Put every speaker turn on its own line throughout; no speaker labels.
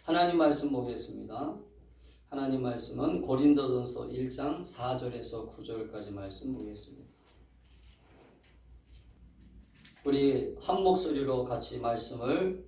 하나님 말씀 보겠습니다. 하나님 말씀은 고린도전서 1장 4절에서 9절까지 말씀 보겠습니다. 우리 한 목소리로 같이 말씀을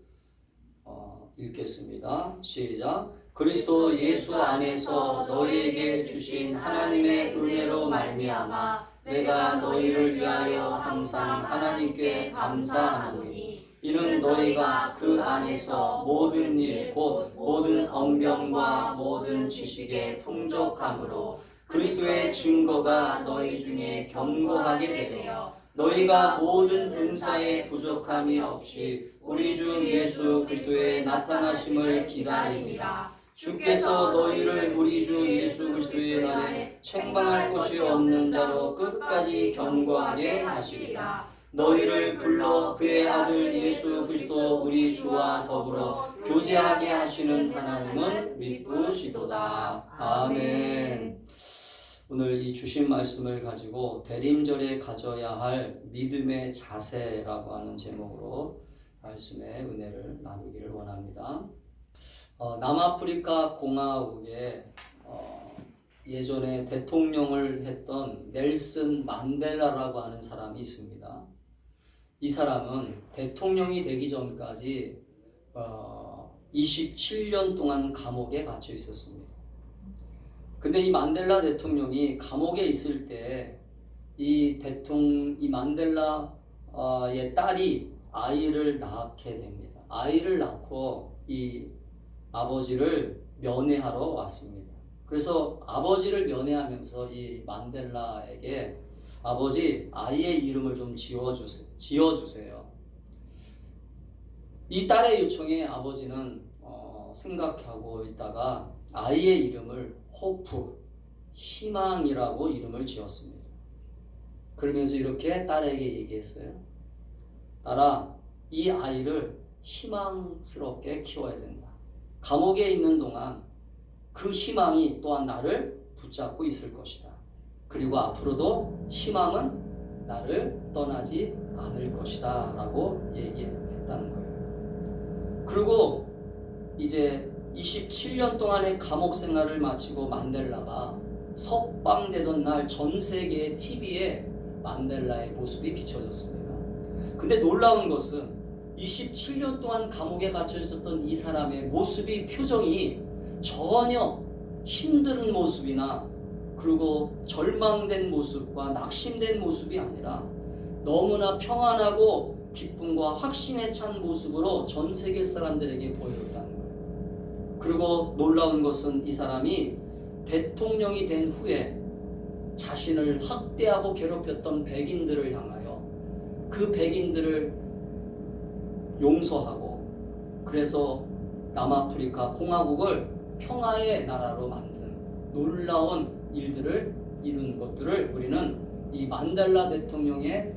읽겠습니다. 시작. 그리스도 예수 안에서 너희에게 주신 하나님의 은혜로 말미암아 내가 너희를 위하여 항상 하나님께 감사하노니 이는 너희가 그 안에서 모든 일 곧 모든 언변과 모든 지식에 풍족함으로 그리스도의 증거가 너희 중에 견고하게 되며 너희가 모든 은사에 부족함이 없이 우리 주 예수 그리스도의 나타나심을 기다립니다. 주께서 너희를 우리 주 예수 그리스도의 날에 책망할 것이 없는 자로 끝까지 견고하게 하시리라. 너희를 불러 그의 아들 예수 그리스도 우리 주와 더불어 교제하게 하시는 하나님은 미쁘시도다. 아멘. 오늘 이 주신 말씀을 가지고 대림절에 가져야 할 믿음의 자세라고 하는 제목으로 말씀의 은혜를 나누기를 원합니다. 남아프리카 공화국에 예전에 대통령을 했던 넬슨 만델라라고 하는 사람이 있습니다. 이 사람은 대통령이 되기 전까지 27년 동안 감옥에 갇혀 있었습니다. 근데 이 만델라 대통령이 감옥에 있을 때 이 만델라의 딸이 아이를 낳게 됩니다. 아이를 낳고 이 아버지를 면회하러 왔습니다. 그래서 아버지를 면회하면서 이 만델라에게 아버지, 아이의 이름을 좀 지어주세요. 이 딸의 요청에 아버지는 생각하고 있다가 아이의 이름을 호프, 희망이라고 이름을 지었습니다. 그러면서 이렇게 딸에게 얘기했어요. 딸아, 이 아이를 희망스럽게 키워야 된다. 감옥에 있는 동안 그 희망이 또한 나를 붙잡고 있을 것이다. 그리고 앞으로도 희망은 나를 떠나지 않을 것이다 라고 얘기했다는 거예요. 그리고 이제 27년 동안의 감옥 생활을 마치고 만델라가 석방되던 날 전 세계의 TV에 만델라의 모습이 비춰졌습니다. 근데 놀라운 것은 27년 동안 감옥에 갇혀 있었던 이 사람의 모습이, 표정이 전혀 힘든 모습이나 그리고 절망된 모습과 낙심된 모습이 아니라 너무나 평안하고 기쁨과 확신에 찬 모습으로 전 세계 사람들에게 보여줬다는 거예요. 그리고 놀라운 것은 이 사람이 대통령이 된 후에 자신을 학대하고 괴롭혔던 백인들을 향하여 그 백인들을 용서하고 그래서 남아프리카 공화국을 평화의 나라로 만든 놀라운 일들을 이룬 것들을 우리는 이 만델라 대통령의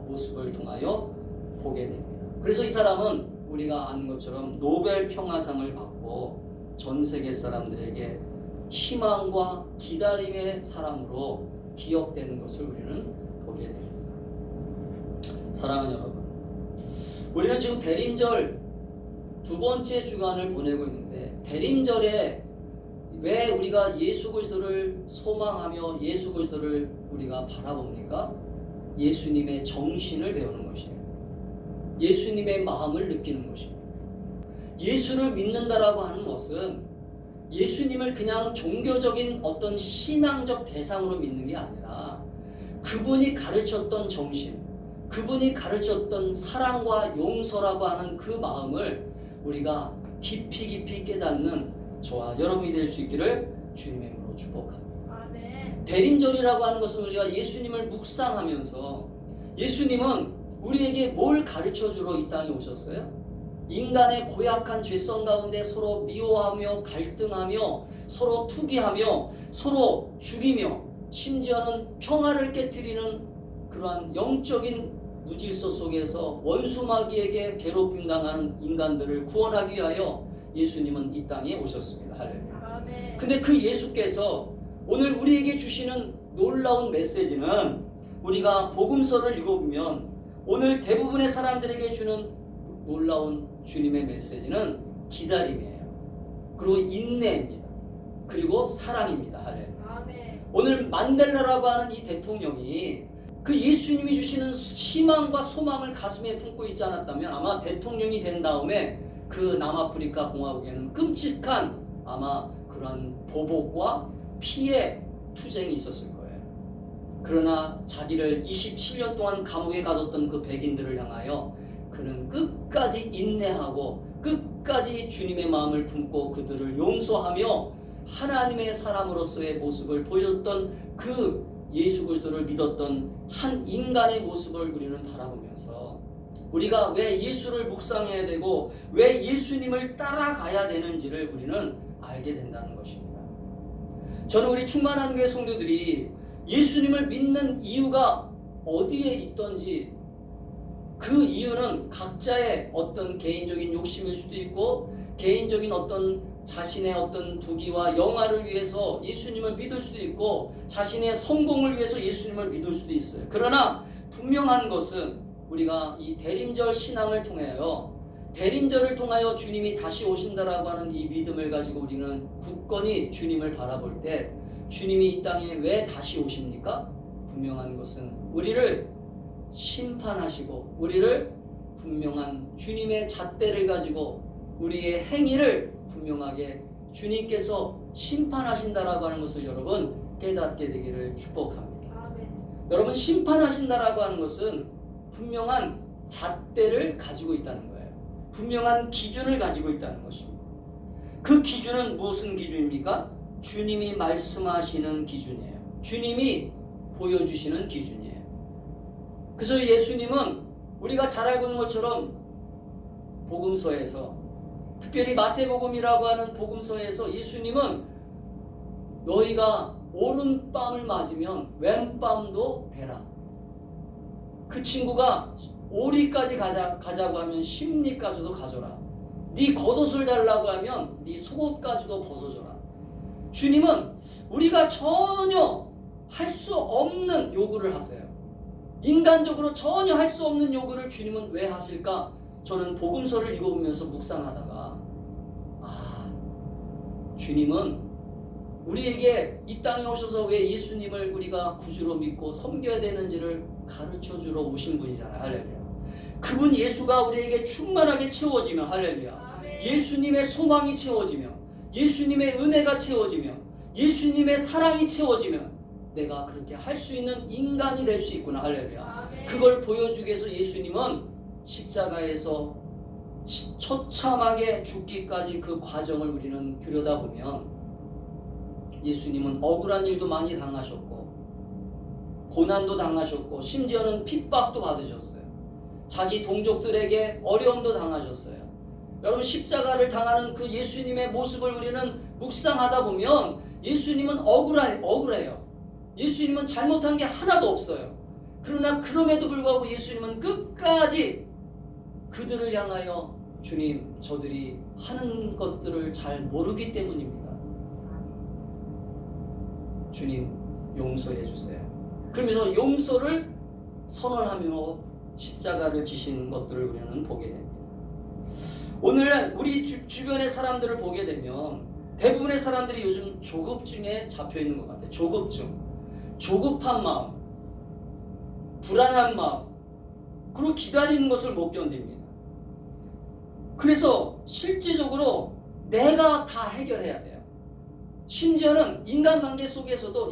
모습을 통하여 보게 됩니다. 그래서 이 사람은 우리가 아는 것처럼 노벨 평화상을 받고 전 세계 사람들에게 희망과 기다림의 사람으로 기억되는 것을 우리는 보게 됩니다. 사랑하는 여러분, 우리는 지금 대림절 두 번째 주간을 보내고 있는데 대림절에 왜 우리가 예수 그리스도를 소망하며 예수 그리스도를 우리가 바라봅니까? 예수님의 정신을 배우는 것이에요. 예수님의 마음을 느끼는 것이에요. 예수를 믿는다라고 하는 것은 예수님을 그냥 종교적인 어떤 신앙적 대상으로 믿는 게 아니라 그분이 가르쳤던 정신, 그분이 가르쳤던 사랑과 용서라고 하는 그 마음을 우리가 깊이 깨닫는 저와 여러분이 될 수 있기를 주님의 이름으로 축복합니다. 아멘. 대림절이라고 하는 것은 우리가 예수님을 묵상하면서 예수님은 우리에게 뭘 가르쳐주러 이 땅에 오셨어요? 인간의 고약한 죄성 가운데 서로 미워하며 갈등하며 서로 투기하며 서로 죽이며 심지어는 평화를 깨트리는 그러한 영적인 무질서 속에서 원수마귀에게 괴롭힘 당하는 인간들을 구원하기 위하여 예수님은 이 땅에 오셨습니다. 할렐루야. 근데 그 예수께서 오늘 우리에게 주시는 놀라운 메시지는 우리가 복음서를 읽어보면 오늘 대부분의 사람들에게 주는 놀라운 주님의 메시지는 기다림이에요. 그리고 인내입니다. 그리고 사랑입니다. 할렐루야.
아멘.
오늘 만델라라고 하는 이 대통령이 그 예수님이 주시는 희망과 소망을 가슴에 품고 있지 않았다면 아마 대통령이 된 다음에 그 남아프리카 공화국에는 끔찍한 아마 그런 보복과 피해 투쟁이 있었을 거예요. 그러나 자기를 27년 동안 감옥에 가뒀던 그 백인들을 향하여 그는 끝까지 인내하고 끝까지 주님의 마음을 품고 그들을 용서하며 하나님의 사람으로서의 모습을 보여줬던 그 예수 그리스도를 믿었던 한 인간의 모습을 우리는 바라보면서 우리가 왜 예수를 묵상해야 되고 왜 예수님을 따라가야 되는지를 우리는 알게 된다는 것입니다. 저는 우리 충만한 교회 성도들이 예수님을 믿는 이유가 어디에 있던지 그 이유는 각자의 어떤 개인적인 욕심일 수도 있고 개인적인 어떤 자신의 어떤 부귀와 영화를 위해서 예수님을 믿을 수도 있고 자신의 성공을 위해서 예수님을 믿을 수도 있어요. 그러나 분명한 것은 우리가 이 대림절 신앙을 통하여 대림절을 통하여 주님이 다시 오신다라고 하는 이 믿음을 가지고 우리는 굳건히 주님을 바라볼 때 주님이 이 땅에 왜 다시 오십니까? 분명한 것은 우리를 심판하시고 우리를 분명한 주님의 잣대를 가지고 우리의 행위를 분명하게 주님께서 심판하신다라고 하는 것을 여러분 깨닫게 되기를 축복합니다.
아멘.
여러분 심판하신다라고 하는 것은 분명한 잣대를 가지고 있다는 거예요. 분명한 기준을 가지고 있다는 것입니다. 그 기준은 무슨 기준입니까? 주님이 말씀하시는 기준이에요. 주님이 보여주시는 기준이에요. 그래서 예수님은 우리가 잘 알고 있는 것처럼 복음서에서 특별히 마태복음이라고 하는 복음서에서 예수님은 너희가 오른밤을 맞으면 왼밤도 대라. 그 친구가 오리까지 가자고 하면 십리까지도 가져라. 네 겉옷을 달라고 하면 네 속옷까지도 벗어줘라. 주님은 우리가 전혀 할 수 없는 요구를 하세요. 인간적으로 전혀 할 수 없는 요구를 주님은 왜 하실까? 저는 복음서를 읽어보면서 묵상하다가 주님은 우리에게 이 땅에 오셔서 왜 예수님을 우리가 구주로 믿고 섬겨야 되는지를 가르쳐주러 오신 분이잖아요. 할렐루야. 그분 예수가 우리에게 충만하게 채워지면 할렐루야. 예수님의 소망이 채워지며 예수님의 은혜가 채워지며 예수님의 사랑이 채워지면 내가 그렇게 할 수 있는 인간이 될 수 있구나. 할렐루야. 그걸 보여주기 위해서 예수님은 십자가에서 처참하게 죽기까지 그 과정을 우리는 들여다보면 예수님은 억울한 일도 많이 당하셨고 고난도 당하셨고 심지어는 핍박도 받으셨어요. 자기 동족들에게 어려움도 당하셨어요. 여러분 십자가를 당하는 그 예수님의 모습을 우리는 묵상하다 보면 예수님은 억울해요. 예수님은 잘못한 게 하나도 없어요. 그러나 그럼에도 불구하고 예수님은 끝까지 그들을 향하여 주님 저들이 하는 것들을 잘 모르기 때문입니다. 주님 용서해 주세요. 그러면서 용서를 선언하며 십자가를 지신 것들을 우리는 보게 됩니다. 오늘날 우리 주변의 사람들을 보게 되면 대부분의 사람들이 요즘 조급증에 잡혀 있는 것 같아요. 조급한 마음, 불안한 마음, 그리고 기다리는 것을 못 견딥니다. 그래서 실질적으로 내가 다 해결해야 돼요. 심지어는 인간관계 속에서도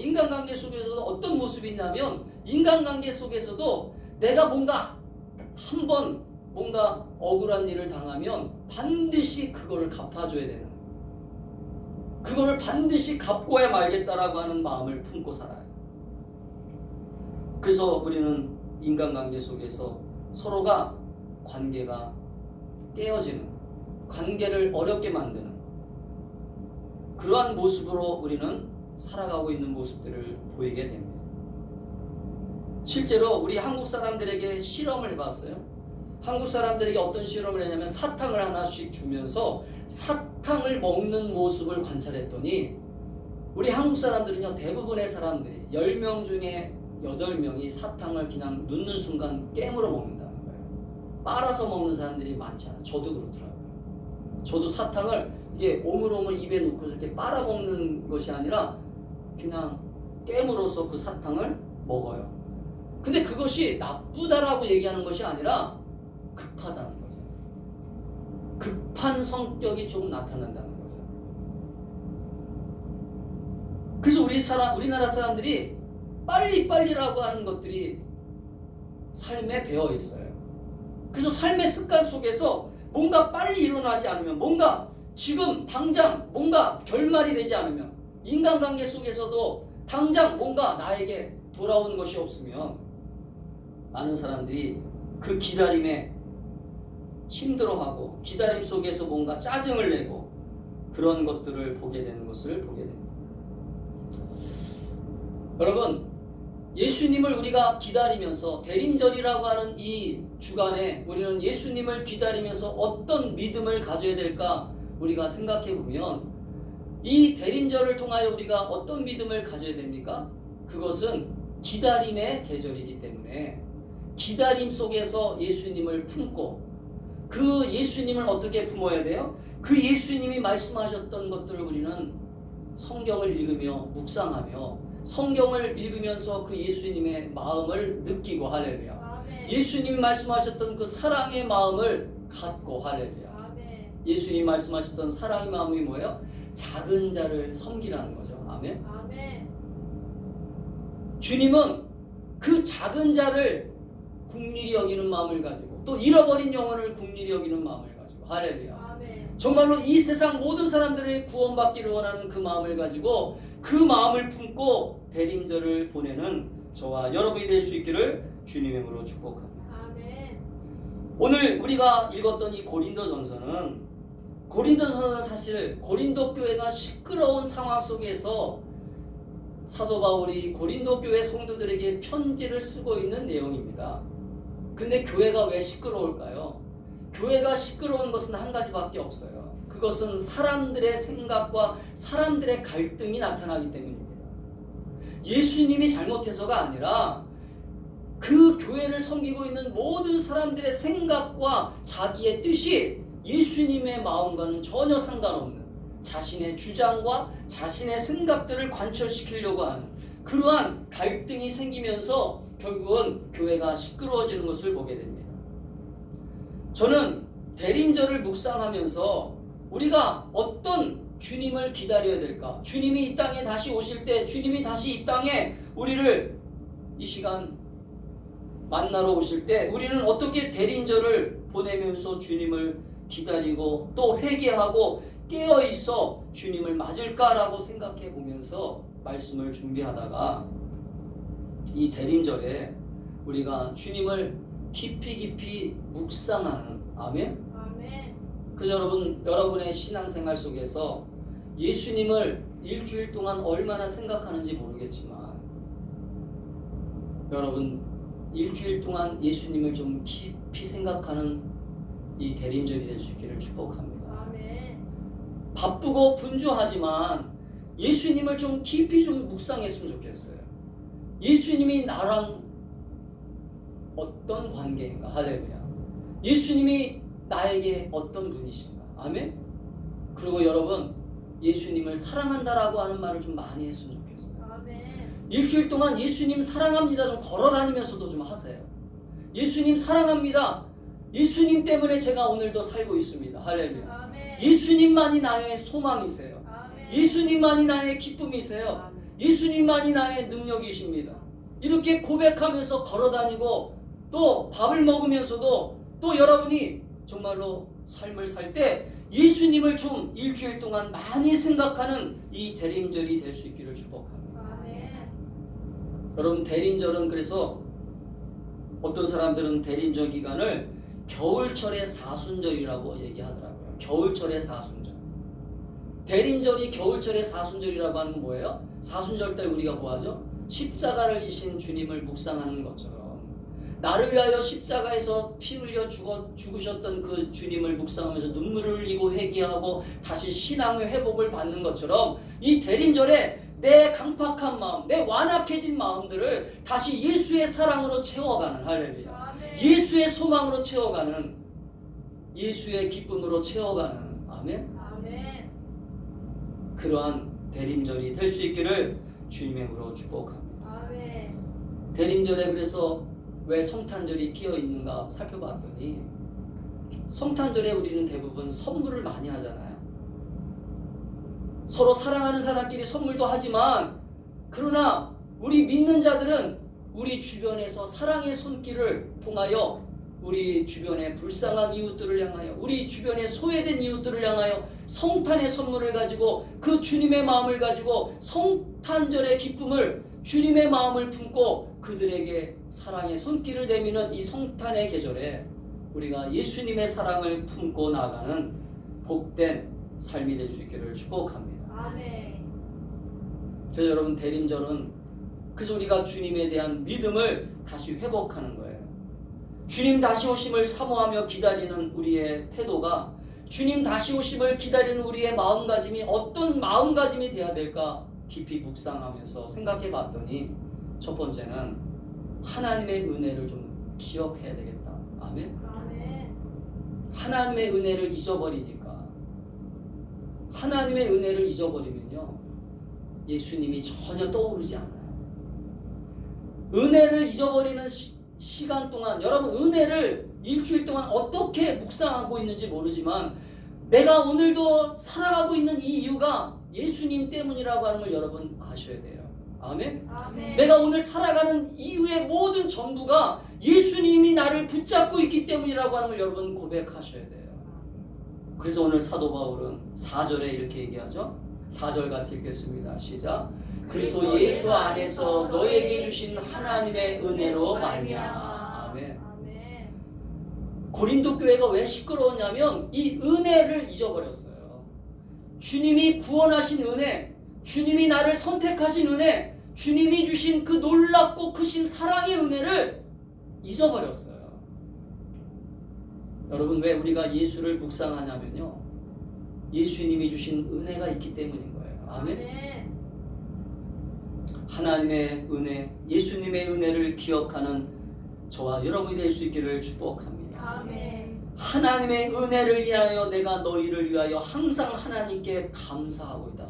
어떤 모습이 있냐면 인간관계 속에서도 내가 뭔가 한번 뭔가 억울한 일을 당하면 반드시 그거를 갚아줘야 되는, 그거를 반드시 갚고야 말겠다라고 하는 마음을 품고 살아요. 그래서 우리는 인간관계 속에서 서로가 관계가 깨어지는, 관계를 어렵게 만드는 그러한 모습으로 우리는 살아가고 있는 모습들을 보이게 됩니다. 실제로 우리 한국 사람들에게 실험을 해봤어요. 한국 사람들에게 어떤 실험을 했냐면 사탕을 하나씩 주면서 사탕을 먹는 모습을 관찰했더니 우리 한국 사람들은요, 대부분의 사람들이 10명 중에 8명이 사탕을 그냥 눕는 순간 깨물어 먹는다는 거예요. 빨아서 먹는 사람들이 많지 않아요. 저도 그렇더라고요. 저도 사탕을 이게 오물오물 입에 넣고 이렇게 빨아먹는 것이 아니라 그냥 깨물어서 그 사탕을 먹어요. 근데 그것이 나쁘다라고 얘기하는 것이 아니라 급하다는 거죠. 급한 성격이 조금 나타난다는 거죠. 그래서 우리나라 사람들이 빨리빨리라고 하는 것들이 삶에 배어 있어요. 그래서 삶의 습관 속에서 뭔가 빨리 일어나지 않으면, 뭔가 지금 당장 뭔가 결말이 되지 않으면, 인간관계 속에서도 당장 뭔가 나에게 돌아오는 것이 없으면 많은 사람들이 그 기다림에 힘들어하고 기다림 속에서 뭔가 짜증을 내고 그런 것들을 보게 되는 것을 보게 됩니다. 여러분, 예수님을 우리가 기다리면서 대림절이라고 하는 이 주간에 우리는 예수님을 기다리면서 어떤 믿음을 가져야 될까 우리가 생각해 보면, 이 대림절을 통하여 우리가 어떤 믿음을 가져야 됩니까? 그것은 기다림의 계절이기 때문에 기다림 속에서 예수님을 품고, 그 예수님을 어떻게 품어야 돼요? 그 예수님이 말씀하셨던 것들을 우리는 성경을 읽으며 묵상하며 성경을 읽으면서 그 예수님의 마음을 느끼고, 할렐루야. 예수님이 말씀하셨던 그 사랑의 마음을 갖고, 할렐루야. 예수님이 말씀하셨던 사랑의 마음이 뭐예요? 작은 자를 섬기라는 거죠. 아멘. 주님은 그 작은 자를 긍휼히 여기는 마음을 가지고, 또 잃어버린 영혼을 긍휼히 여기는 마음을 가지고, 할렐루야. 정말로 이 세상 모든 사람들의 구원받기를 원하는 그 마음을 가지고 그 마음을 품고 대림절을 보내는 저와 여러분이 될 수 있기를 주님의 이름으로 축복합니다. 오늘 우리가 읽었던 이 고린도전서는 사실 고린도 교회가 시끄러운 상황 속에서 사도 바울이 고린도 교회 성도들에게 편지를 쓰고 있는 내용입니다. 근데 교회가 왜 시끄러울까요? 교회가 시끄러운 것은 한 가지밖에 없어요. 그것은 사람들의 생각과 사람들의 갈등이 나타나기 때문입니다. 예수님이 잘못해서가 아니라 그 교회를 섬기고 있는 모든 사람들의 생각과 자기의 뜻이 예수님의 마음과는 전혀 상관없는 자신의 주장과 자신의 생각들을 관철시키려고 하는 그러한 갈등이 생기면서 결국은 교회가 시끄러워지는 것을 보게 됩니다. 저는 대림절을 묵상하면서 우리가 어떤 주님을 기다려야 될까? 주님이 이 땅에 다시 오실 때, 주님이 다시 이 땅에 우리를 이 시간 만나러 오실 때 우리는 어떻게 대림절을 보내면서 주님을 기다리고 또 회개하고 깨어있어 주님을 맞을까라고 생각해 보면서 말씀을 준비하다가 이 대림절에 우리가 주님을 깊이 묵상하는, 아멘? 그래서 여러분의 신앙생활 속에서 예수님을 일주일 동안 얼마나 생각하는지 모르겠지만 여러분 일주일 동안 예수님을 좀 깊이 생각하는 이 대림절이 될 수 있기를 축복합니다. 바쁘고 분주하지만 예수님을 좀 깊이 좀 묵상했으면 좋겠어요. 예수님이 나랑 어떤 관계인가? 할렐루야. 예수님이 나에게 어떤 분이신가? 아멘? 그리고 여러분 예수님을 사랑한다라고 하는 말을 좀 많이 했으면 좋겠어요. 일주일 동안 예수님 사랑합니다 좀 걸어다니면서도 좀 하세요. 예수님 사랑합니다. 예수님 때문에 제가 오늘도 살고 있습니다. 할렐루야. 예수님만이 나의 소망이세요. 예수님만이 나의 기쁨이세요. 예수님만이 나의 능력이십니다. 이렇게 고백하면서 걸어다니고 또 밥을 먹으면서도 또 여러분이 정말로 삶을 살 때 예수님을 좀 일주일 동안 많이 생각하는 이 대림절이 될 수 있기를 축복합니다. 여러분 대림절은 그래서 어떤 사람들은 대림절 기간을 겨울철의 사순절이라고 얘기하더라고요. 겨울철의 사순절. 대림절이 겨울철의 사순절이라고 하는 건 뭐예요? 사순절 때 우리가 뭐하죠? 십자가를 지신 주님을 묵상하는 것처럼 나를 위하여 십자가에서 피 흘려 죽으셨던 그 주님을 묵상하면서 눈물을 흘리고 회개하고 다시 신앙의 회복을 받는 것처럼 이 대림절에 내 강팍한 마음, 내 완악해진 마음들을 다시 예수의 사랑으로 채워가는, 할렐루야. 예수의 소망으로 채워가는, 예수의 기쁨으로 채워가는, 아멘.
아멘.
그러한 대림절이 될 수 있기를 주님의 이름으로 축복합니다.
아멘.
대림절에 그래서 왜 성탄절이 끼어 있는가 살펴봤더니 성탄절에 우리는 대부분 선물을 많이 하잖아요. 서로 사랑하는 사람끼리 선물도 하지만 그러나 우리 믿는 자들은 우리 주변에서 사랑의 손길을 통하여 우리 주변의 불쌍한 이웃들을 향하여 우리 주변에 소외된 이웃들을 향하여 성탄의 선물을 가지고 그 주님의 마음을 가지고 성탄절의 기쁨을 주님의 마음을 품고 그들에게 사랑의 손길을 내미는 이 성탄의 계절에 우리가 예수님의 사랑을 품고 나가는 복된 삶이 될 수 있기를 축복합니다.
아멘.
저 여러분 대림절은 그래서 우리가 주님에 대한 믿음을 다시 회복하는 거예요. 주님 다시 오심을 사모하며 기다리는 우리의 태도가 주님 다시 오심을 기다리는 우리의 마음가짐이 어떤 마음가짐이 돼야 될까 깊이 묵상하면서 생각해 봤더니 첫 번째는 하나님의 은혜를 좀 기억해야 되겠다. 아멘.
아멘.
하나님의 은혜를 잊어버리니까 하나님의 은혜를 잊어버리면요 예수님이 전혀 떠오르지 않아요. 은혜를 잊어버리는 시간 동안 여러분 은혜를 일주일 동안 어떻게 묵상하고 있는지 모르지만 내가 오늘도 살아가고 있는 이 이유가 예수님 때문이라고 하는 걸 여러분 아셔야 돼요. 아멘.
아멘.
내가 오늘 살아가는 이유의 모든 전부가 예수님이 나를 붙잡고 있기 때문이라고 하는 걸 여러분 고백하셔야 돼요. 그래서 오늘 사도 바울은 4절에 이렇게 얘기하죠. 4절 같이 읽겠습니다. 시작. 그리스도 예수 안에서 너에게 주신 하나님의 은혜로 말미암아. 아멘.
아멘.
고린도 교회가 왜 시끄러웠냐면 이 은혜를 잊어버렸어요. 주님이 구원하신 은혜, 주님이 나를 선택하신 은혜, 주님이 주신 그 놀랍고 크신 사랑의 은혜를 잊어버렸어요. 여러분 왜 우리가 예수를 묵상하냐면요 예수님이 주신 은혜가 있기 때문인 거예요. 아멘.
아멘.
하나님의 은혜, 예수님의 은혜를 기억하는 저와 여러분이 될 수 있기를 축복합니다.
아멘.
하나님의 은혜를 위하여 내가 너희를 위하여 항상 하나님께 감사하고 있다.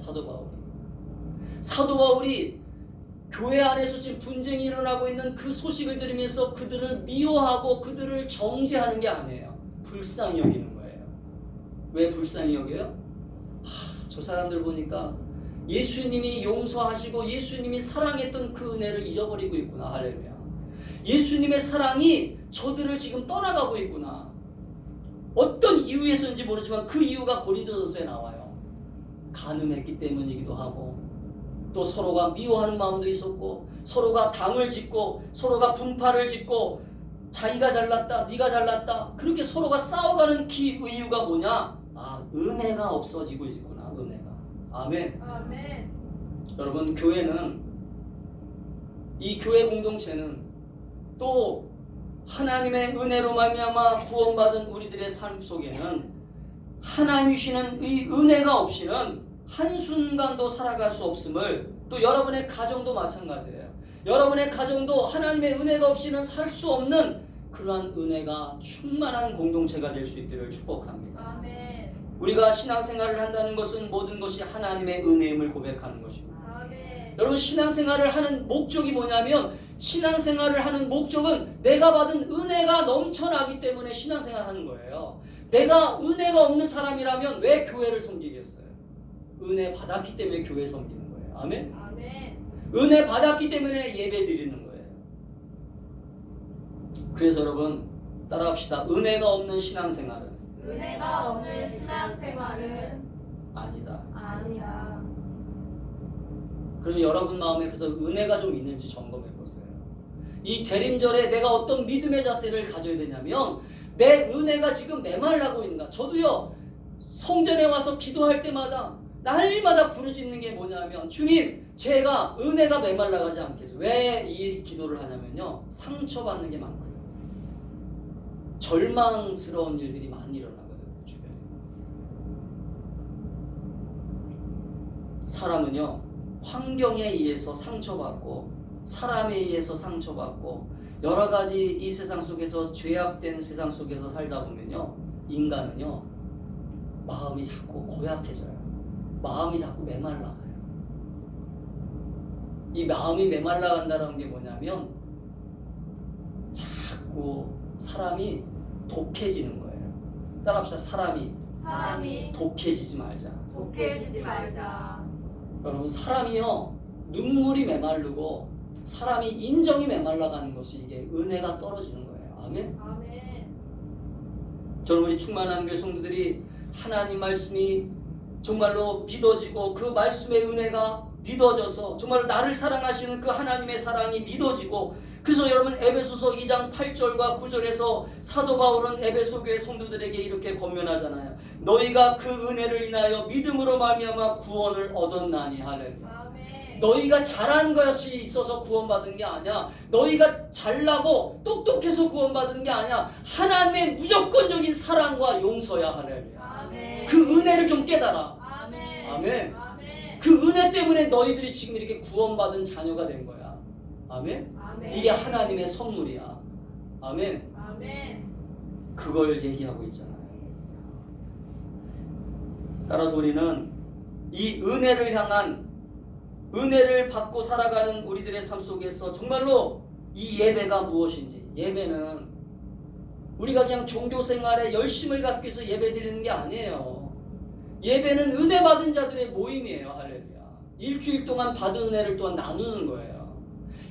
사도 바울이 교회 안에서 지금 분쟁이 일어나고 있는 그 소식을 들으면서 그들을 미워하고 그들을 정죄하는 게 아니에요. 불쌍히 여기는 거예요. 왜 불쌍히 여겨요? 저 사람들 보니까 예수님이 용서하시고 예수님이 사랑했던 그 은혜를 잊어버리고 있구나. 할렐루야. 예수님의 사랑이 저들을 지금 떠나가고 있구나. 어떤 이유에서인지 모르지만 그 이유가 고린도전서에 나와요. 간음했기 때문이기도 하고 또 서로가 미워하는 마음도 있었고 서로가 당을 짓고 서로가 분파를 짓고 자기가 잘났다 네가 잘났다 그렇게 서로가 싸워가는 이유가 뭐냐? 은혜가 없어지고 있구나. 은혜가. 아멘.
아멘.
여러분 교회는 이 교회 공동체는 또 하나님의 은혜로 말미암아 구원받은 우리들의 삶 속에는 하나님이 주시는 이 은혜가 없이는 한순간도 살아갈 수 없음을 또 여러분의 가정도 마찬가지예요. 여러분의 가정도 하나님의 은혜가 없이는 살 수 없는 그러한 은혜가 충만한 공동체가 될 수 있기를 축복합니다.
아멘.
우리가 신앙생활을 한다는 것은 모든 것이 하나님의 은혜임을 고백하는 것입니다.
아멘.
여러분 신앙생활을 하는 목적이 뭐냐면 신앙생활을 하는 목적은 내가 받은 은혜가 넘쳐나기 때문에 신앙생활을 하는 거예요. 내가 은혜가 없는 사람이라면 왜 교회를 섬기겠어요? 은혜 받았기 때문에 교회 섬기는 거예요. 아멘.
아멘.
은혜 받았기 때문에 예배 드리는 거예요. 그래서 여러분 따라합시다. 은혜가 없는 신앙생활은
은혜가 없는 신앙생활은
아니다.
아니다.
그러면 여러분 마음에 그래서 은혜가 좀 있는지 점검해 보세요. 이 대림절에 내가 어떤 믿음의 자세를 가져야 되냐면 내 은혜가 지금 메말라고 있는가. 저도요 성전에 와서 기도할 때마다 날마다 부르짖는 게 뭐냐면 주님 제가 은혜가 메말라가지 않게 해서 왜 이 기도를 하냐면요 상처받는 게 많거든요. 절망스러운 일들이 많이 일어나거든요. 주변에. 사람은요 환경에 의해서 상처받고 사람에 의해서 상처받고 여러 가지 이 세상 속에서 죄악된 세상 속에서 살다 보면요 인간은요 마음이 자꾸 고약해져요. 마음이 자꾸 메말라가요. 이 마음이 메말라간다는 게 뭐냐면 자꾸 사람이 독해지는 거예요. 따라합시다. 사람이 독해지지 말자.
독해지지 말자.
여러분, 사람이요 눈물이 메마르고 사람이 인정이 메말라가는 것이 이게 은혜가 떨어지는 거예요. 아멘.
아멘.
저는 우리 충만한 교회 성도들이 하나님 말씀이 정말로 믿어지고 그 말씀의 은혜가 믿어져서 정말로 나를 사랑하시는 그 하나님의 사랑이 믿어지고, 그래서 여러분 에베소서 2장 8절과 9절에서 사도 바울은 에베소 교회 성도들에게 이렇게 권면하잖아요. 너희가 그 은혜를 인하여 믿음으로 말미암아 구원을 얻었나니. 할렐루야.
아멘.
너희가 잘한 것이 있어서 구원받은 게 아니야. 너희가 잘나고 똑똑해서 구원받은 게 아니야. 하나님의 무조건적인 사랑과 용서야. 할렐루야.
아멘.
그 은혜를 좀 깨달아.
아멘.
아멘.
아멘.
그 은혜 때문에 너희들이 지금 이렇게 구원받은 자녀가 된 거야. 아멘.
아멘.
이게 하나님의 선물이야. 아멘.
아멘.
그걸 얘기하고 있잖아요. 따라서 우리는 이 은혜를 향한, 은혜를 받고 살아가는 우리들의 삶 속에서 정말로 이 예배가 무엇인지, 예배는 우리가 그냥 종교 생활에 열심을 갖기 위해서 예배 드리는 게 아니에요. 예배는 은혜 받은 자들의 모임이에요. 할렐루야. 일주일 동안 받은 은혜를 또한 나누는 거예요.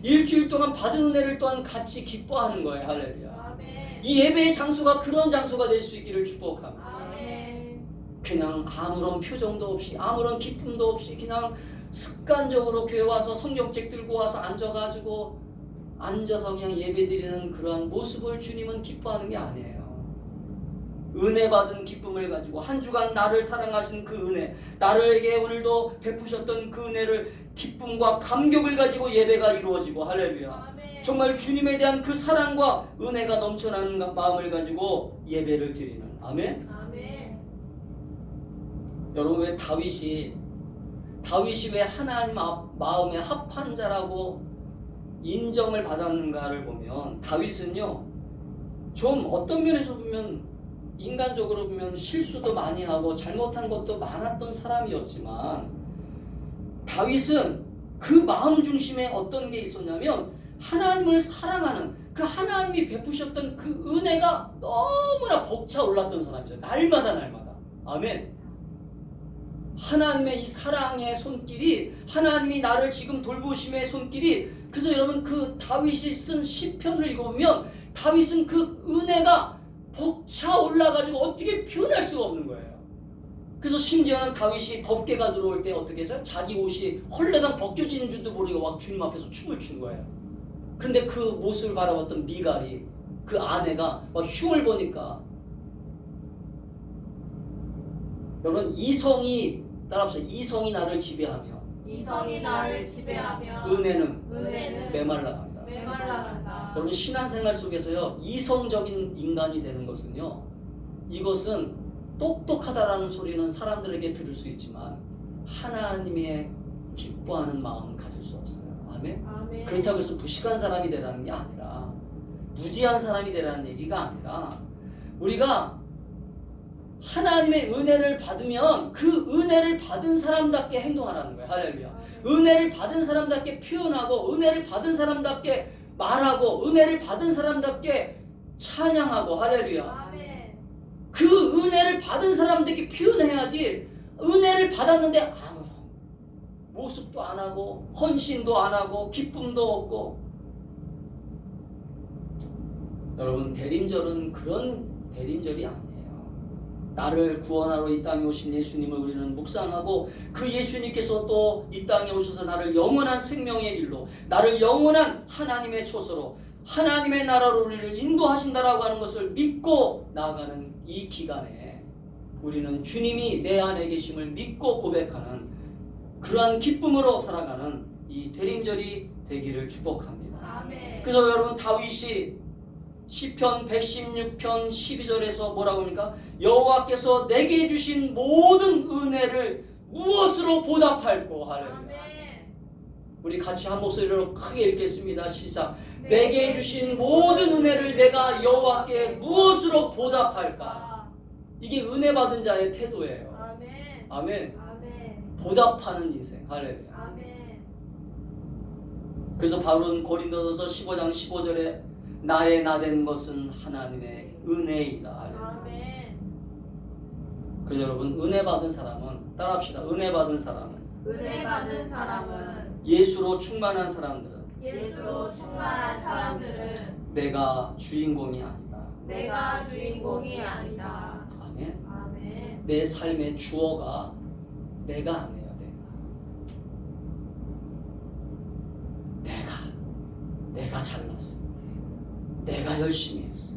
일주일 동안 받은 은혜를 또한 같이 기뻐하는 거예요. 할렐루야.
아멘.
이 예배의 장소가 그런 장소가 될 수 있기를 축복합니다.
아멘.
그냥 아무런 표정도 없이, 아무런 기쁨도 없이 그냥 습관적으로 교회 와서 성경책 들고 와서 앉아서 그냥 예배드리는 그러한 모습을 주님은 기뻐하는 게 아니에요. 은혜 받은 기쁨을 가지고 한 주간 나를 사랑하신 그 은혜, 나에게 오늘도 베푸셨던 그 은혜를 기쁨과 감격을 가지고 예배가 이루어지고. 할렐루야.
아멘.
정말 주님에 대한 그 사랑과 은혜가 넘쳐나는 마음을 가지고 예배를 드리는. 아멘.
아멘.
여러분, 왜 다윗이 왜 하나님 마음에 합한 자라고 인정을 받았는가를 보면, 다윗은요 좀 어떤 면에서 보면, 인간적으로 보면 실수도 많이 하고 잘못한 것도 많았던 사람이었지만, 다윗은 그 마음 중심에 어떤 게 있었냐면 하나님을 사랑하는, 그 하나님이 베푸셨던 그 은혜가 너무나 벅차올랐던 사람이죠. 날마다. 아멘. 하나님의 이 사랑의 손길이, 하나님이 나를 지금 돌보심의 손길이, 그래서 여러분 그 다윗이 쓴 시편을 읽어보면 다윗은 그 은혜가 벅차올라가지고 어떻게 표현할 수가 없는 거예요. 그래서 심지어는 다윗이 법궤가 들어올 때 어떻게 해서 자기 옷이 헐레당 벗겨지는 줄도 모르고 막 주님 앞에서 춤을 춘 거예요. 근데 그 모습을 바라봤던 미갈이, 그 아내가 막 흉을 보니까, 여러분 이성이, 따라합시다. 이성이 나를 지배하며
이성이 나를 지배하며
은혜는 메말라간다.
메말라간다.
여러분 신앙생활 속에서요 이성적인 인간이 되는 것은요, 이것은 똑똑하다라는 소리는 사람들에게 들을 수 있지만 하나님의 기뻐하는 마음은 가질 수 없어요. 아멘.
아멘.
그렇다고 해서 무식한 사람이 되라는 게 아니라, 무지한 사람이 되라는 얘기가 아니라, 우리가 하나님의 은혜를 받으면 그 은혜를 받은 사람답게 행동하라는 거예요. 할렐루야. 은혜를 받은 사람답게 표현하고, 은혜를 받은 사람답게 말하고, 은혜를 받은 사람답게 찬양하고. 할렐루야.
아멘.
그 은혜를 받은 사람들께 표현해야지, 은혜를 받았는데 아무런 모습도 안 하고 헌신도 안 하고 기쁨도 없고. 여러분, 대림절은 그런 대림절이 아니에요. 나를 구원하러 이 땅에 오신 예수님을 우리는 묵상하고, 그 예수님께서 또 이 땅에 오셔서 나를 영원한 생명의 길로, 나를 영원한 하나님의 초소로, 하나님의 나라로 우리를 인도하신다라고 하는 것을 믿고 나아가는 이 기간에 우리는 주님이 내 안에 계심을 믿고 고백하는 그러한 기쁨으로 살아가는 이 대림절이 되기를 축복합니다.
아멘.
그래서 여러분 다윗이 시편 116편 12절에서 뭐라고 합니까? 여호와께서 내게 주신 모든 은혜를 무엇으로 보답할꼬. 할렐루야.
아멘.
우리 같이 한 목소리로 크게 읽겠습니다. 시작. 내게 주신 모든 은혜를 내가 여호와께 무엇으로 보답할까? 이게 은혜 받은 자의 태도예요.
아멘.
아멘.
아멘.
보답하는 인생. 할렐루야.
아멘.
그래서 바울은 고린도서 15장 15절에 나의 나된 것은 하나님의 은혜이다. 할렐루야.
아멘.
그래서 여러분 은혜 받은 사람은 따라합시다. 은혜 받은 사람은
은혜 받은 사람은
예수로 충만한 사람들은
예수로 충만한 사람들은
내가 주인공이 아니다.
내가 주인공이 아니다.
아멘.
아멘.
내 삶의 주어가 내가 아니에요. 내가 잘났어. 내가 열심히 했어.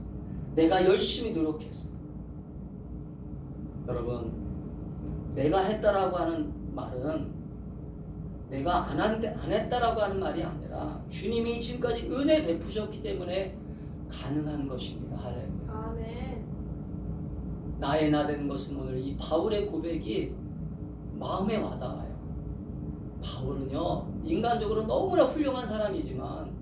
내가 열심히 노력했어. 여러분, 내가 했다라고 하는 말은 내가 안 했다라고 하는 말이 아니라 주님이 지금까지 은혜 베푸셨기 때문에 가능한 것입니다. 할렐루야.
아멘.
나의 나된 것은 오늘 이 바울의 고백이 마음에 와닿아요. 바울은요, 인간적으로 너무나 훌륭한 사람이지만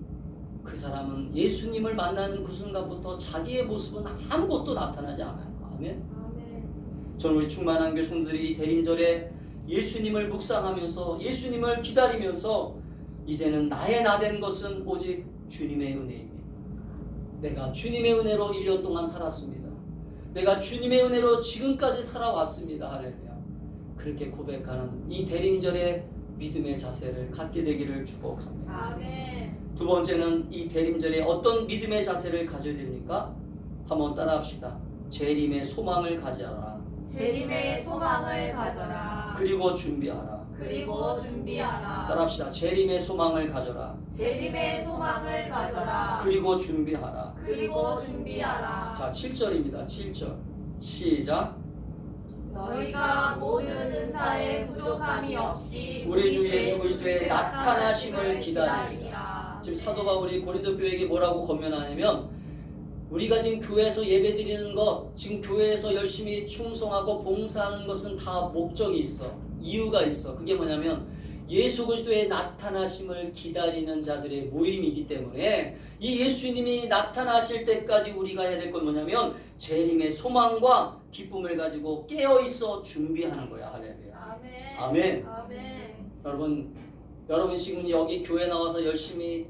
그 사람은 예수님을 만나는 그 순간부터 자기의 모습은 아무것도 나타나지 않아요. 아멘.
아멘.
저는 우리 충만한 교성들이 대림절에 예수님을 묵상하면서 예수님을 기다리면서 이제는 나의 나된 것은 오직 주님의 은혜입니다. 내가 주님의 은혜로 1년 동안 살았습니다. 내가 주님의 은혜로 지금까지 살아왔습니다. 할렐루야. 그렇게 고백하는 이 대림절의 믿음의 자세를 갖게 되기를 축복합니다.
아멘.
두 번째는 이 대림절에 어떤 믿음의 자세를 가져야 됩니까? 한번 따라합시다. 재림의 소망을 가져라.
재림의 소망을 가져라.
그리고 준비하라.
그리고 준비하라.
따라합시다. 재림의 소망을 가져라.
재림의 소망을 가져라.
그리고 준비하라.
그리고 준비하라.
자, 7절입니다. 7절. 시작.
너희가 모든 은사에 부족함이 없이
우리 주 예수 그리스도의 나타나심을 기다리라. 지금 사도 바울이 고린도 교회에게 뭐라고 권면하냐면 우리가 지금 교회에서 예배드리는 것, 지금 교회에서 열심히 충성하고 봉사하는 것은 다 목적이 있어. 이유가 있어. 그게 뭐냐면 예수 그리스도의 나타나심을 기다리는 자들의 모임이기 때문에 이 예수님이 나타나실 때까지 우리가 해야 될 건 뭐냐면 재림의 소망과 기쁨을 가지고 깨어있어 준비하는 거야. 할렐루야.
아멘.
아멘.
아멘.
여러분 지금 여기 교회 나와서 열심히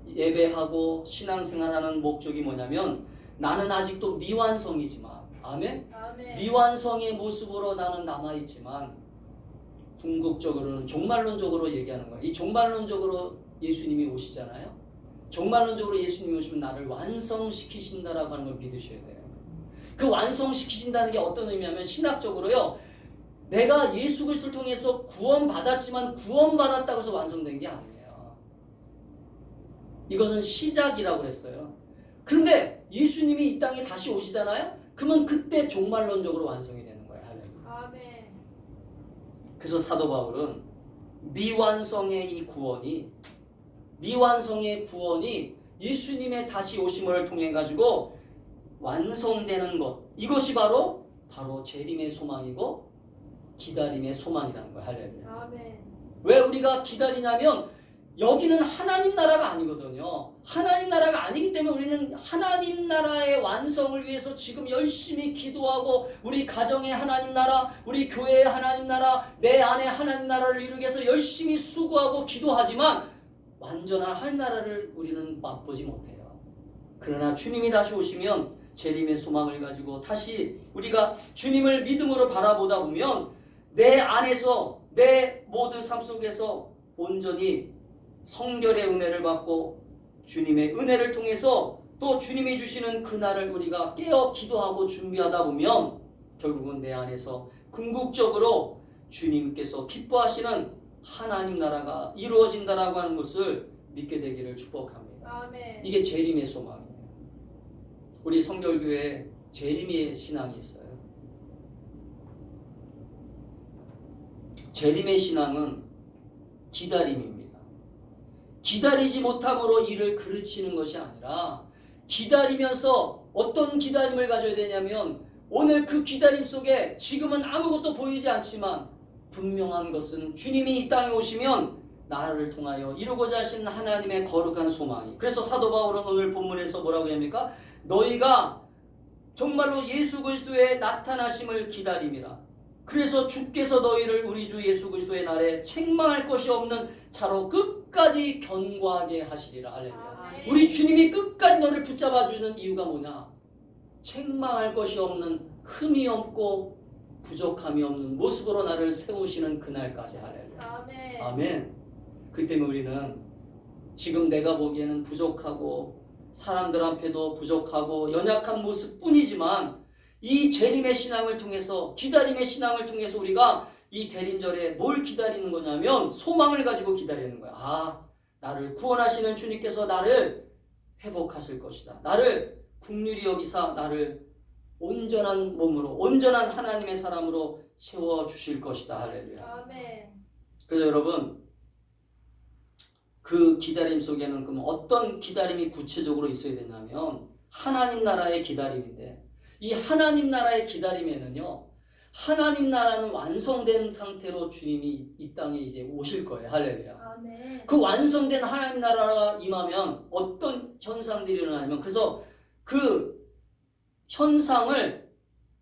예배하고 신앙생활하는 목적이 뭐냐면 나는 아직도 미완성이지만 아멘?
아멘.
미완성의 모습으로 나는 남아있지만 궁극적으로는 종말론적으로 얘기하는 거야. 이 종말론적으로 예수님이 오시잖아요. 종말론적으로 예수님이 오시면 나를 완성시키신다라고 하는 걸 믿으셔야 돼요. 그 완성시키신다는 게 어떤 의미냐면 신학적으로요. 내가 예수 그리스도를 통해서 구원받았지만 구원받았다고 해서 완성된 게 아니에요. 이것은 시작이라고 그랬어요. 그런데 예수님이 이 땅에 다시 오시잖아요. 그러면 그때 종말론적으로 완성이 되는 거예요. 할렐루야.
아멘.
그래서 사도 바울은 미완성의 이 미완성의 구원이 예수님의 다시 오심을 통해 가지고 완성되는 것, 이것이 바로 재림의 소망이고 기다림의 소망이라는 거예요. 할렐루야.
아멘.
왜 우리가 기다리냐면 여기는 하나님 나라가 아니거든요. 하나님 나라가 아니기 때문에 우리는 하나님 나라의 완성을 위해서 지금 열심히 기도하고 우리 가정의 하나님 나라, 우리 교회의 하나님 나라, 내 안에 하나님 나라를 이루기 위해서 열심히 수고하고 기도하지만 완전한 하나님 나라를 우리는 맛보지 못해요. 그러나 주님이 다시 오시면 재림의 소망을 가지고 다시 우리가 주님을 믿음으로 바라보다 보면 내 안에서 내 모든 삶 속에서 온전히 성결의 은혜를 받고 주님의 은혜를 통해서 또 주님이 주시는 그날을 우리가 깨어 기도하고 준비하다 보면 결국은 내 안에서 궁극적으로 주님께서 기뻐하시는 하나님 나라가 이루어진다라고 하는 것을 믿게 되기를 축복합니다.
아멘.
이게 재림의 소망이에요. 우리 성결교회에 재림의 신앙이 있어요. 재림의 신앙은 기다림입니다. 기다리지 못함으로 이를 그르치는 것이 아니라 기다리면서 어떤 기다림을 가져야 되냐면 오늘 그 기다림 속에 지금은 아무것도 보이지 않지만 분명한 것은 주님이 이 땅에 오시면 나를 통하여 이루고자 하시는 하나님의 거룩한 소망이. 그래서 사도 바울은 오늘 본문에서 뭐라고 합니까? 너희가 정말로 예수 그리스도의 나타나심을 기다림이라. 그래서 주께서 너희를 우리 주 예수 그리스도의 날에 책망할 것이 없는 자로 끝까지 견고하게 하시리라. 할렐루야. 우리 주님이 끝까지 너를 붙잡아주는 이유가 뭐냐? 책망할 것이 없는, 흠이 없고 부족함이 없는 모습으로 나를 세우시는 그날까지. 할렐루야.
아멘.
아멘. 그 때문에 우리는 지금 내가 보기에는 부족하고 사람들 앞에도 부족하고 연약한 모습뿐이지만 이 재림의 신앙을 통해서, 기다림의 신앙을 통해서 우리가 이 대림절에 뭘 기다리는 거냐면 소망을 가지고 기다리는 거야. 아, 나를 구원하시는 주님께서 나를 회복하실 것이다. 나를 긍휼히 여기사 나를 온전한 몸으로, 온전한 하나님의 사람으로 채워주실 것이다. 할렐루야.
아멘.
그래서 여러분, 그 기다림 속에는 그럼 어떤 기다림이 구체적으로 있어야 되냐면 하나님 나라의 기다림인데, 이 하나님 나라의 기다림에는요, 하나님 나라는 완성된 상태로 주님이 이 땅에 이제 오실 거예요. 할렐루야.
아멘.
그 완성된 하나님 나라가 임하면 어떤 현상들이 일어나냐면, 그래서 그 현상을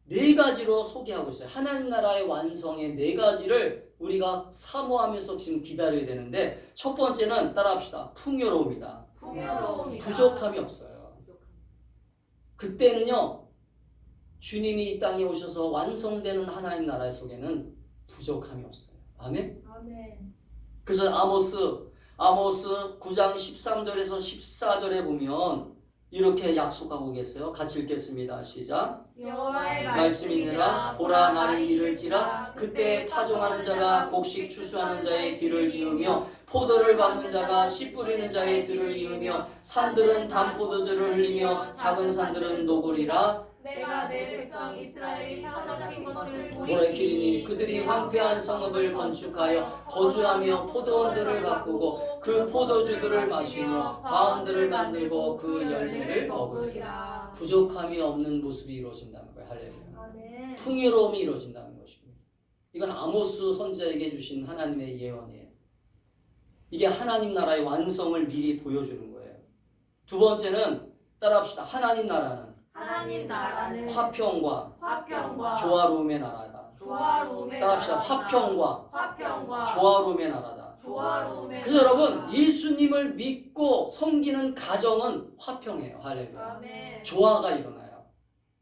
네 가지로 소개하고 있어요. 하나님 나라의 완성의 네 가지를 우리가 사모하면서 지금 기다려야 되는데, 첫 번째는 따라합시다. 풍요로움이다.
풍요로움이다.
부족함이 없어요. 그때는요, 주님이 이 땅에 오셔서 완성되는 하나님 나라 속에는 부족함이 없어요. 아멘.
아멘.
그래서 아모스 9장 13절에서 14절에 보면 이렇게 약속하고 계세요. 같이 읽겠습니다. 시작.
여호와의
말씀이니라. 보라, 나를 이를지라. 그때 파종하는 자가 곡식 추수하는 자의 뒤를 이으며 포도를 밟는 자가 씨 뿌리는 자의 뒤를 이으며 산들은 단포도주를 흘리며 작은 산들은 녹으리라.
내가 내 백성 이스라엘이 사적인 것을
돌이키리니 그들이 황폐한 성읍을 건축하여 거주하며 포도원들을 가꾸고 그 포도주들을 마시며 과원들을 만들고 그 열매를 먹으리라. 부족함이 없는 모습이 이루어진다는 거예요. 할렐루야.
아멘.
풍요로움이 이루어진다는 것입니다. 이건 아모스 선지자에게 주신 하나님의 예언이에요. 이게 하나님 나라의 완성을 미리 보여주는 거예요. 두 번째는 따라합시다. 하나님 나라는 화평과 조화로움의 나라다. 따라합시다. 화평과 조화로움의 나라다. 그래서 여러분, 예수님을 믿고 섬기는 가정은 화평해요. 할렐루야.
아멘.
조화가 일어나요.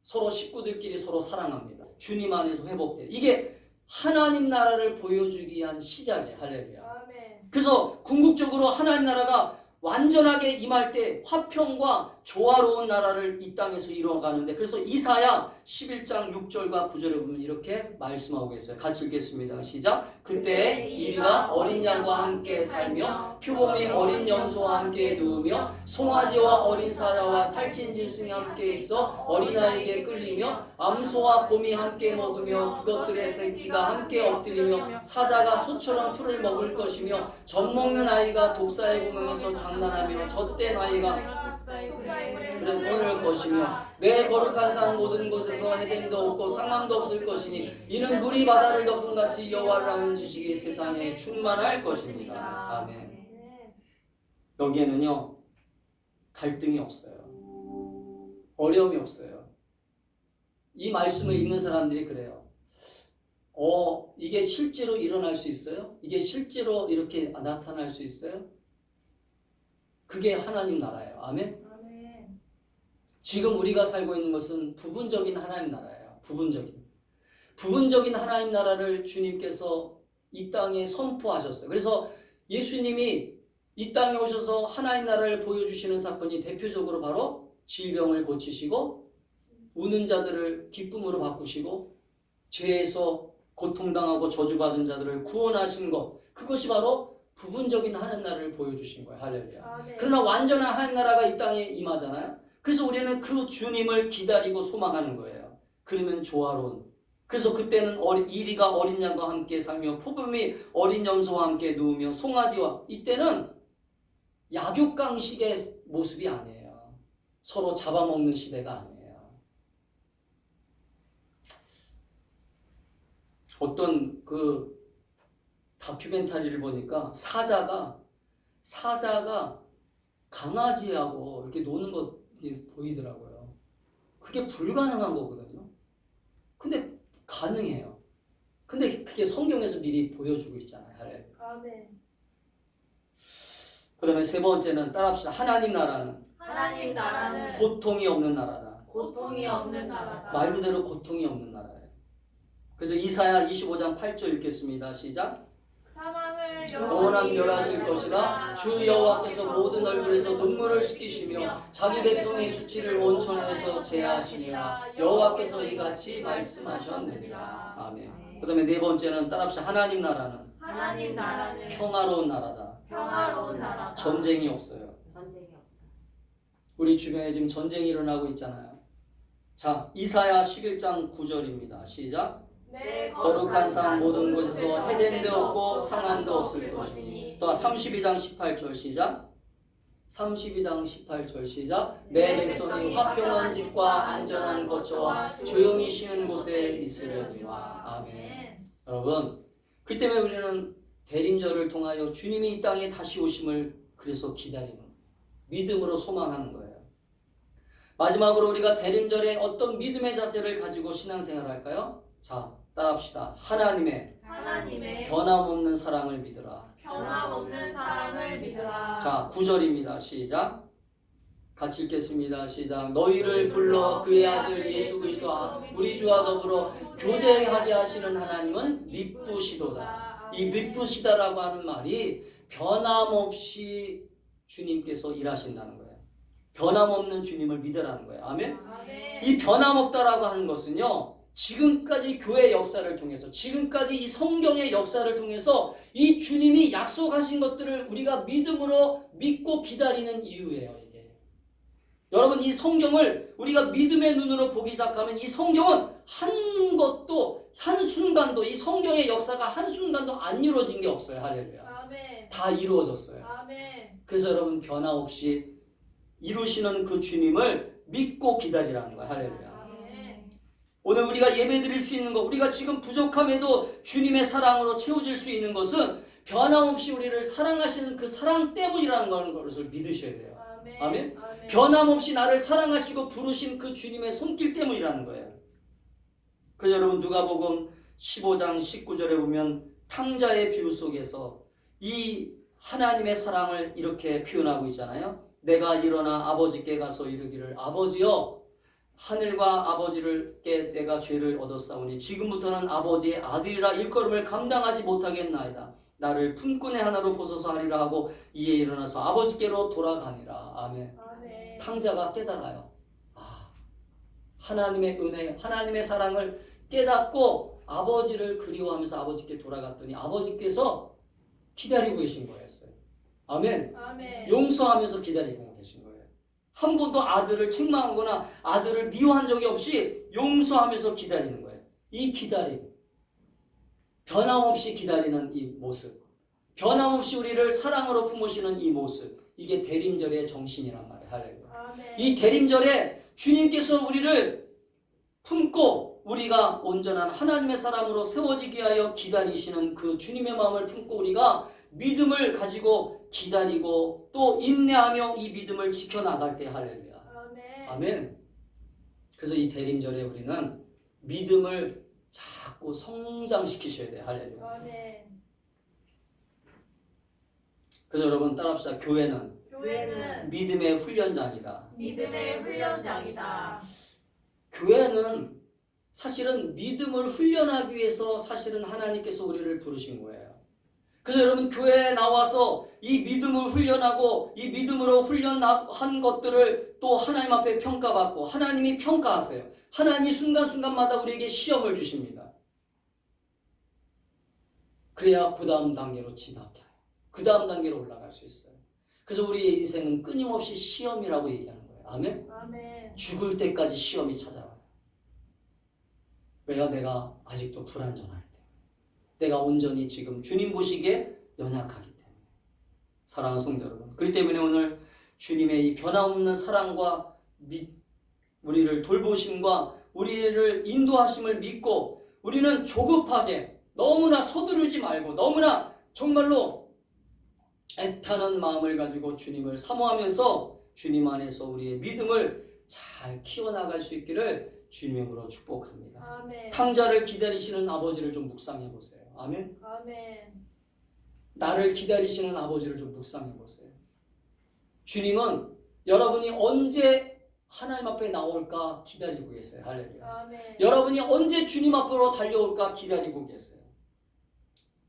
서로 식구들끼리 서로 사랑합니다. 주님 안에서 회복돼요. 이게 하나님 나라를 보여주기 위한 시작이에요. 할렐루야.
아멘.
그래서 궁극적으로 하나님 나라가 완전하게 임할 때 화평과 조화로운 나라를 이 땅에서 이루어가는데, 그래서 이사야 11장 6절과 9절에 보면 이렇게 말씀하고 계세요. 같이 읽겠습니다. 시작. 그때 이리가 어린 양과 함께 살며 표범이 어린 염소와 함께 누우며 송아지와 어린 사자와 살찐 짐승이 함께 있어 어린아이에게 끌리며 암소와 곰이 함께 먹으며 그것들의 새끼가 함께 엎드리며 사자가 소처럼 풀을 먹을 것이며 젖먹는 아이가 독사의 구멍에서 장난하며 젖된 아이가 오늘 것이며 내 거룩한 산 모든 곳에서 해됨도 없고 상함도 없을 것이니 이는 물이 바다를 덮은 같이 여호와를 아는 지식이 세상에 충만할 것입니다. 아멘. 여기에는요, 갈등이 없어요. 어려움이 없어요. 이 말씀을 읽는 사람들이 그래요. 이게 실제로 일어날 수 있어요? 이게 실제로 이렇게 나타날 수 있어요? 그게 하나님 나라예요. 아멘. 지금 우리가 살고 있는 것은 부분적인 하나님 나라예요. 부분적인 하나님 나라를 주님께서 이 땅에 선포하셨어요. 그래서 예수님이 이 땅에 오셔서 하나님 나라를 보여주시는 사건이 대표적으로 바로 질병을 고치시고 우는 자들을 기쁨으로 바꾸시고 죄에서 고통당하고 저주받은 자들을 구원하신 것, 그것이 바로 부분적인 하나님 나라를 보여주신 거예요. 할렐루야. 그러나 완전한 하나님 나라가 이 땅에 임하잖아요. 그래서 우리는 그 주님을 기다리고 소망하는 거예요. 그러면 조화로운. 그래서 그때는 이리가 어린 양과 함께 살며 포범이 어린 염소와 함께 누우며 송아지와, 이때는 약육강식의 모습이 아니에요. 서로 잡아먹는 시대가 아니에요. 어떤 그 다큐멘터리를 보니까 사자가 강아지하고 이렇게 노는 것 보이더라고요. 그게 불가능한 거거든요. 근데 가능해요. 근데 그게 성경에서 미리 보여주고 있잖아요.
아멘.
그 다음에 세 번째는 따라합시다. 하나님 나라는
하나님 나라는
고통이 없는 나라다.
고통이 없는 나라다.
말 그대로 고통이 없는 나라예요. 그래서 이사야 25장 8절 읽겠습니다. 시작.
사망을
영원한 멸하실 것이라 주 여호와께서 모든 얼굴에서 눈물을 씻기시며 자기 백성의 수치를 온천에서 제하시니라. 여호와께서 이같이 말씀하셨느니라. 아멘. 그 다음에 네 번째는 따라합시다. 하나님 나라는
하나님 나라는
평화로운 나라다.
평화로운 나라다.
전쟁이 없어요. 우리 주변에 지금 전쟁이 일어나고 있잖아요. 자, 이사야 11장 9절입니다. 시작.
내
거룩한 상 모든 곳에서 해됨도 없고 상함도 없을 것이니. 또 32장 18절 시작. 32장 18절 시작. 내 백성이 화평한 집과 안전한 거처와 조용히 쉬는 곳에 있으려니와. 아멘. 여러분, 그 때문에 우리는 대림절을 통하여 주님이 이 땅에 다시 오심을 그래서 기다리는, 믿음으로 소망하는 거예요. 마지막으로 우리가 대림절에 어떤 믿음의 자세를 가지고 신앙생활을 할까요? 자, 따라합시다. 하나님의 변함없는 사랑을 믿으라.
변함없는 사랑을 믿으라.
자, 9절입니다. 시작. 같이 읽겠습니다. 시작. 너희를 불러 그의 아들 예수 그리스도와 우리 주와 더불어 교제하게 하시는 하나님은 미쁘시도다. 이 미쁘시다라고 하는 말이 변함없이 주님께서 일하신다는 거예요. 변함없는 주님을 믿으라는 거예요. 아멘.
아멘.
이 변함없다라고 하는 것은요, 지금까지 교회 역사를 통해서, 지금까지 이 성경의 역사를 통해서 이 주님이 약속하신 것들을 우리가 믿음으로 믿고 기다리는 이유예요. 이게 여러분, 이 성경을 우리가 믿음의 눈으로 보기 시작하면 이 성경은 한 것도, 한순간도, 이 성경의 역사가 한순간도 안 이루어진 게 없어요. 할렐루야.
아멘.
다 이루어졌어요.
아멘.
그래서 여러분, 변함없이 이루시는 그 주님을 믿고 기다리라는 거예요. 할렐루야.
아멘.
오늘 우리가 예배 드릴 수 있는 것, 우리가 지금 부족함에도 주님의 사랑으로 채워질 수 있는 것은 변함없이 우리를 사랑하시는 그 사랑 때문이라는 것을 믿으셔야 돼요.
아멘.
아멘?
아멘.
변함없이 나를 사랑하시고 부르신 그 주님의 손길 때문이라는 거예요. 그래서 여러분, 누가복음 15장 19절에 보면 탕자의 비유 속에서 이 하나님의 사랑을 이렇게 표현하고 있잖아요. 내가 일어나 아버지께 가서 이르기를, 아버지여, 하늘과 아버지께 내가 죄를 얻었사오니 지금부터는 아버지의 아들이라 일컬음을 감당하지 못하겠나이다. 나를 품꾼의 하나로 보소서 하리라 하고 이에 일어나서 아버지께로 돌아가니라. 아멘.
아멘.
탕자가 깨달아요. 하나님의 은혜, 하나님의 사랑을 깨닫고 아버지를 그리워하면서 아버지께 돌아갔더니 아버지께서 기다리고 계신 거였어요. 아멘.
아멘.
용서하면서 기다리고 계신 거예요. 한 번도 아들을 책망하거나 아들을 미워한 적이 없이 용서하면서 기다리는 거예요. 이 기다림, 변함없이 기다리는 이 모습, 변함없이 우리를 사랑으로 품으시는 이 모습, 이게 대림절의 정신이란 말이에요. 할렐루야.
아멘.
이 대림절에 주님께서 우리를 품고 우리가 온전한 하나님의 사람으로 세워지게 하여 기다리시는 그 주님의 마음을 품고 우리가 믿음을 가지고 기다리고 또 인내하며 이 믿음을 지켜나갈 때, 할렐루야.
아멘.
아멘. 그래서 이 대림절에 우리는 믿음을 자꾸 성장시키셔야 돼요. 할렐루야.
아멘.
그래서 여러분 따라합시다. 교회는 믿음의 훈련장이다.
믿음의 훈련장이다.
교회는 사실은 믿음을 훈련하기 위해서 사실은 하나님께서 우리를 부르신 거예요. 그래서 여러분, 교회에 나와서 이 믿음을 훈련하고 이 믿음으로 훈련한 것들을 또 하나님 앞에 평가받고 하나님이 평가하세요. 하나님이 순간순간마다 우리에게 시험을 주십니다. 그래야 그 다음 단계로 진학해요. 그 다음 단계로 올라갈 수 있어요. 그래서 우리의 인생은 끊임없이 시험이라고 얘기하는 거예요. 아멘?
아멘.
죽을 때까지 시험이 찾아와요. 왜요? 내가 아직도 불완전하기 때문에. 내가 온전히 지금 주님 보시기에 연약하기 때문에. 사랑하는 성도 여러분, 그렇기 때문에 오늘 주님의 이 변함없는 사랑과 우리를 돌보심과 우리를 인도하심을 믿고 우리는 조급하게 너무나 서두르지 말고 너무나 정말로 애타는 마음을 가지고 주님을 사모하면서 주님 안에서 우리의 믿음을 잘 키워나갈 수 있기를 주님으로 축복합니다.
아멘.
탕자를 기다리시는 아버지를 좀 묵상해 보세요. 아멘.
아멘.
나를 기다리시는 아버지를 좀 묵상해 보세요. 주님은 여러분이 언제 하나님 앞에 나올까 기다리고 계세요. 할렐루야.
아멘.
여러분이 언제 주님 앞으로 달려올까 기다리고 계세요.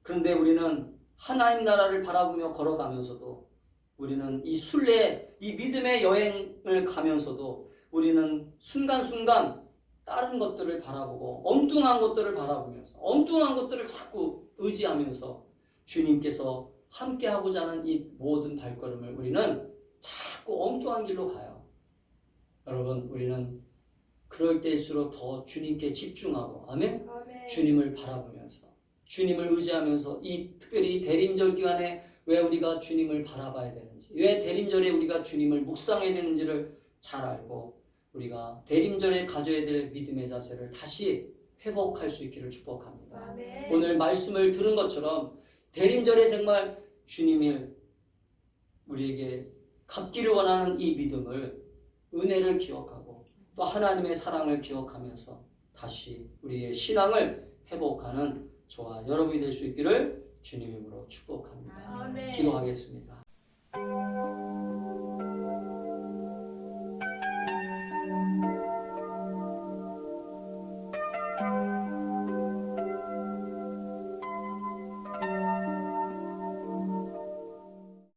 그런데 우리는 하나님 나라를 바라보며 걸어가면서도 우리는 이 순례, 이 믿음의 여행을 가면서도 우리는 순간순간 다른 것들을 바라보고 엉뚱한 것들을 바라보면서 엉뚱한 것들을 자꾸 의지하면서 주님께서 함께하고자 하는 이 모든 발걸음을 우리는 자꾸 엉뚱한 길로 가요. 여러분, 우리는 그럴 때일수록 더 주님께 집중하고 아멘?
아멘.
주님을 바라보면서 주님을 의지하면서 이 특별히 대림절 기간에 왜 우리가 주님을 바라봐야 되는지, 왜 대림절에 우리가 주님을 묵상해야 되는지를 잘 알고 우리가 대림절에 가져야 될 믿음의 자세를 다시 회복할 수 있기를 축복합니다.
아멘.
오늘 말씀을 들은 것처럼 대림절에 정말 주님을 우리에게 갚기를 원하는 이 믿음을, 은혜를 기억하고 또 하나님의 사랑을 기억하면서 다시 우리의 신앙을 회복하는 저와 여러분이 될 수 있기를 주님 이름으로 축복합니다.
아멘.
기도하겠습니다.